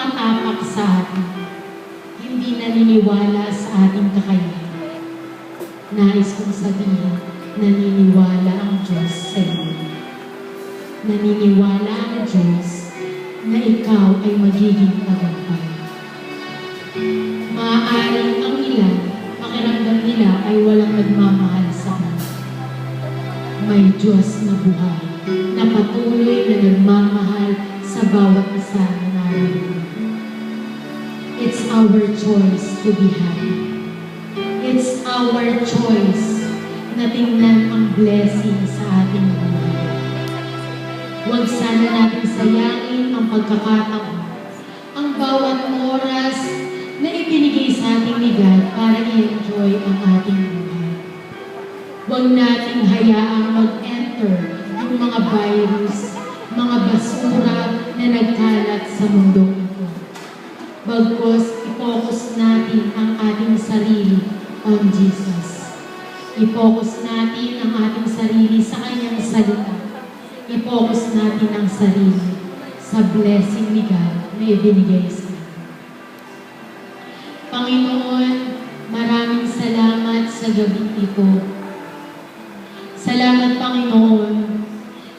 tumatapak sa atin. Hindi naniniwala sa ating kakayahan. Nais kong sabihin, naniniwala ang Diyos sa iyo. Naniniwala ang Diyos na ikaw ay magiging tagumpay. Maaaring ang ilan, pakiramdam nila ay walang nagmamahal sa kanila. May Diyos na buhay, na patuloy na nagmamahal sa bawat isa na naririnig. It's our choice to be happy. It's our choice na tingnan ang blessing sa ating buhay. Huwag sana natin sayangin ang pagkakataon, ang bawat oras na ibinigay sa ating ni God para i-enjoy ang ating buhay. Huwag nating hayaang mag-enter yung mga virus, mga basura na nagkalat sa mundong ito. Bagkus, i-focus natin ang ating sarili on Jesus. I-focus natin ang ating sarili sa Kanyang salita. I-focus natin ang sarili sa blessing ni God na ibinigay sa atin. Panginoon, maraming salamat sa gabi ito. Salamat, Panginoon,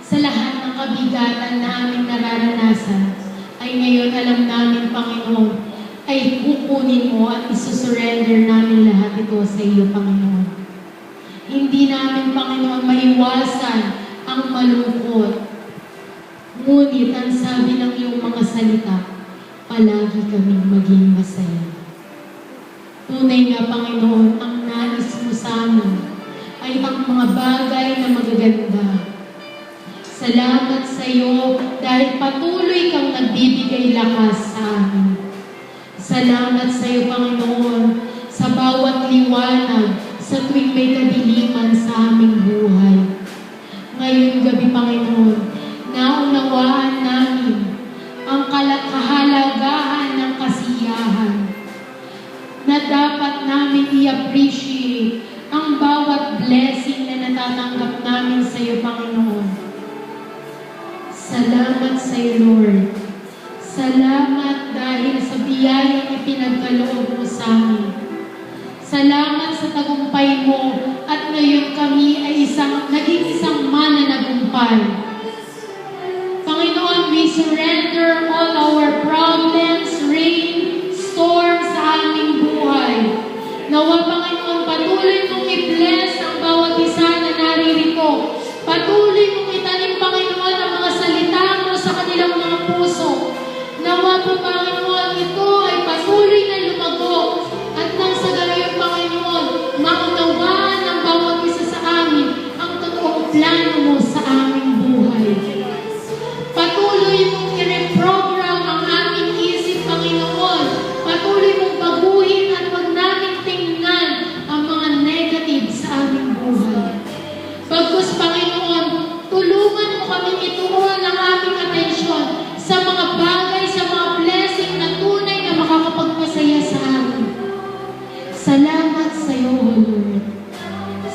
sa lahat ng kabigatan na aming nararanasan, ay ngayon alam namin, Panginoon, ay kukunin mo at isusurrender namin lahat ito sa iyo, Panginoon. Hindi namin, Panginoon, maiwasan ang malungkot. Ngunit ang sabi ng iyong mga salita, palagi kaming maging masaya. Tunay nga, Panginoon, ang nais mo sa amin ay ang mga bagay na magaganda. Salamat sa iyo dahil patuloy kang nagbibigay lakas sa amin. Salamat sa iyo, Panginoon, sa bawat liwanag sa tuwing may kadiliman sa aming buhay. Ngayong gabi, Panginoon, naunawaan namin ang kahalagahan ng kasiyahan na dapat namin i-appreciate ang bawat blessing na natatanggap namin sa iyo, Panginoon. Salamat sa iyo, Lord. Salamat dahil sa biyayang ipinagkaloob mo sa amin. Salamat sa tagumpay mo at ngayon kami ay naging isang mananagumpay. Panginoon, we surrender all our problems, rain, storm sa aming buhay. Nawa, Panginoon, patuloy mong i-bless ang bawat isa na naririto. Patuloy mong itanim, Panginoon, ang mga salita mo sa kanilang mga puso. Nawa po, Panginoon, ito ay patuloy na lumago. At nang sa gayon, Panginoon, maunawaan ng bawat isa sa amin ang totoong plano mo sa aming buhay. Patuloy mong i-reprogram ang aming isip, Panginoon. Patuloy mong baguhin at wag namin tingnan ang mga negative sa aming buhay. Bagkus, Panginoon, tulungan mo kami ituon ang aming atensyon sa mga bagay, sa mga blessing na tunay na makakapagpasaya sa amin. Salamat sa iyo, O Lord.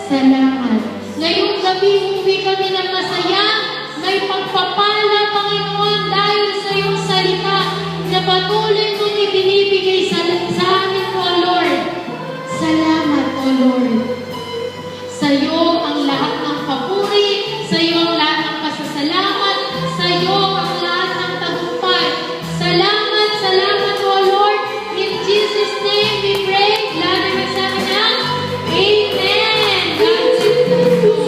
Salamat. Ngayong gabi, umuwi kami ng masaya, may pagpapala, Panginoon, dahil sa iyong salita na patuloy mong ibinibigay sa amin, O Lord. Salamat, O Lord. Sa iyo ang lahat ng papuri, sa iyo ang lahat ng pasasalamat, sa iyo ang lahat ng tagumpay. Salamat, salamat, O Lord. In Jesus' name we pray. Lahat ng nagsabi na, Amen. God bless you.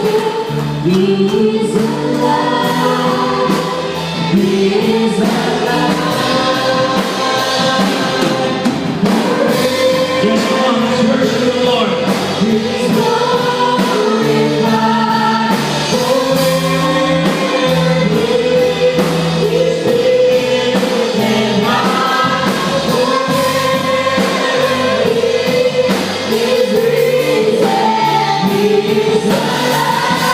He is alive. He is alive. Just one, let's worship the Lord. He is glorified forever. He's risen high forever. He is risen. He is alive.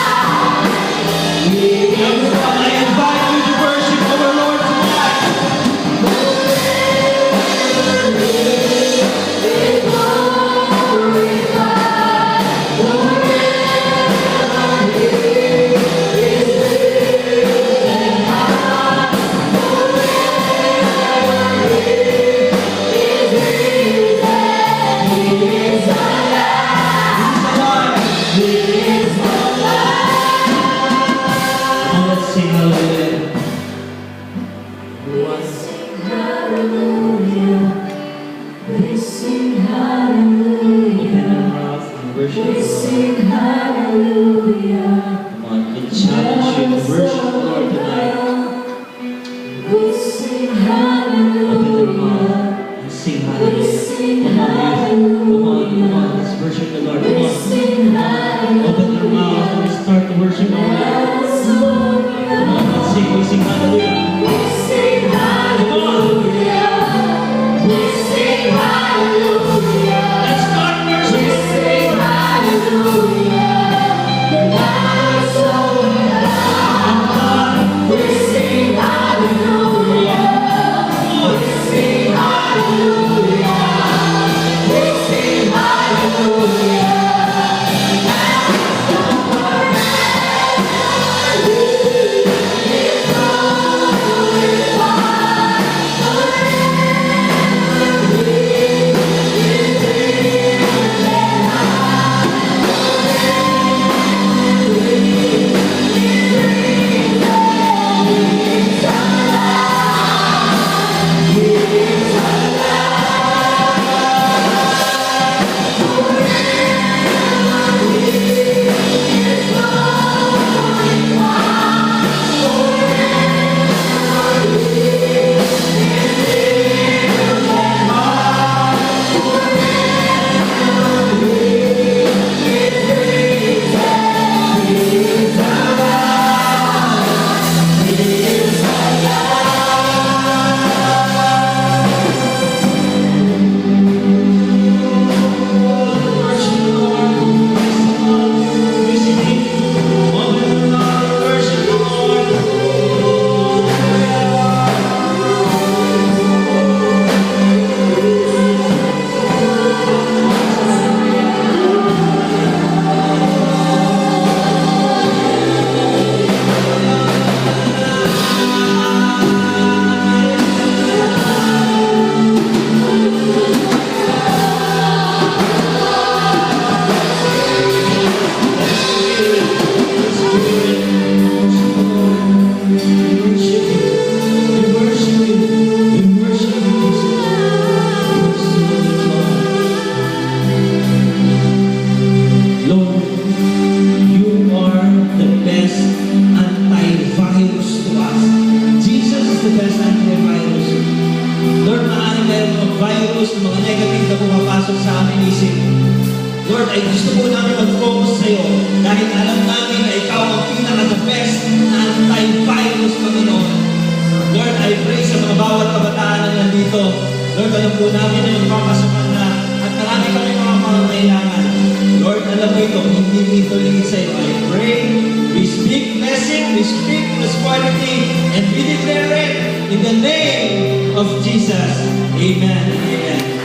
He is I invite you to worship our Lord tonight. We sing Open your hallelujah. mouth and sing We hallelujah. sing Come on, hallelujah. let's worship the Lord. We Come on. sing hallelujah. Open your mouth and start to worship the Lord. Come on, let's sing. We sing hallelujah. We sing hallelujah. We sing hallelujah. Let's start We worshiping. sing hallelujah. The Lamb is over all. We sing hallelujah. We sing hallelujah. We sing hallelujah. Lord, you are the best antivirus to us. Jesus is the best antivirus. Lord, maaaring meron mga virus, mga negative na pumapasok sa aming isip. Lord, ay gusto po namin mag-focus sa iyo dahil alam namin na ikaw ang pinaka-the best na antivirus, Panginoon. Lord, I pray sa mga bawat kabataan na nandito. Lord, alam po namin na magpapasaman na at marami kami mga pangangailangan. Lord, alam mo ito, hindi ito lingid sa iyo. I pray, we speak blessing, we speak prosperity, and we declare it in the name of Jesus. Amen and amen.